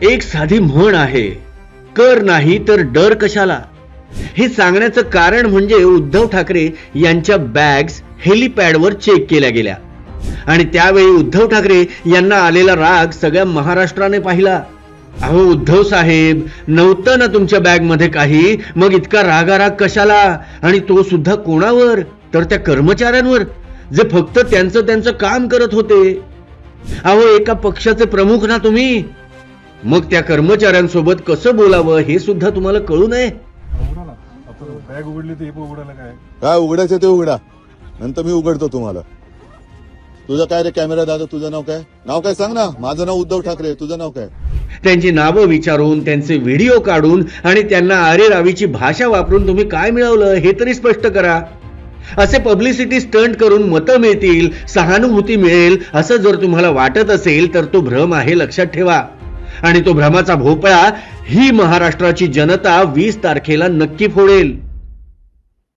एक साधी म्हण आहे, कर नाही तर डर कशाला. हे सांगण्याचं कारण म्हणजे उद्धव ठाकरे यांच्या बॅग्स हेलिपॅडवर चेक केल्या गेल्या आणि त्यावेळी उद्धव ठाकरे यांना आलेला राग सगळ्या महाराष्ट्राने पाहिला. अहो उद्धव साहेब, नव्हतं ना तुमच्या बॅग मध्ये काही, मग इतका रागाराग कशाला, आणि तो सुद्धा कोणावर, तर त्या कर्मचाऱ्यांवर जे फक्त त्यांचं काम करत होते. अहो एका पक्षाचे प्रमुख ना तुम्ही, मग त्या कर्मचाऱ्यांसोबत कसं बोलावं हे सुद्धा तुम्हाला कळू नये. बॅग उघडली तर हे उघडायला काय उघडायचं ते उघडा, नंतर मी उघडतो तुम्हाला. तुझं काय रे कॅमेरा दादा, तुझं नाव काय सांग ना. माझं नाव उद्धव ठाकरे, तुझं नाव काय? त्यांची नावं विचारून, त्यांचे व्हिडिओ काढून आणि त्यांना अरेरावीची भाषा वापरून तुम्ही काय मिळवलं हे तरी स्पष्ट करा. असे पब्लिसिटी स्टंट करून मतं मिळतील, सहानुभूती मिळेल असं जर तुम्हाला वाटत असेल तर तो भ्रम आहे, लक्षात ठेवा. आणि तो भ्रमाचा भोपळा ही महाराष्ट्राची जनता 20 तारखेला नक्की फोडेल.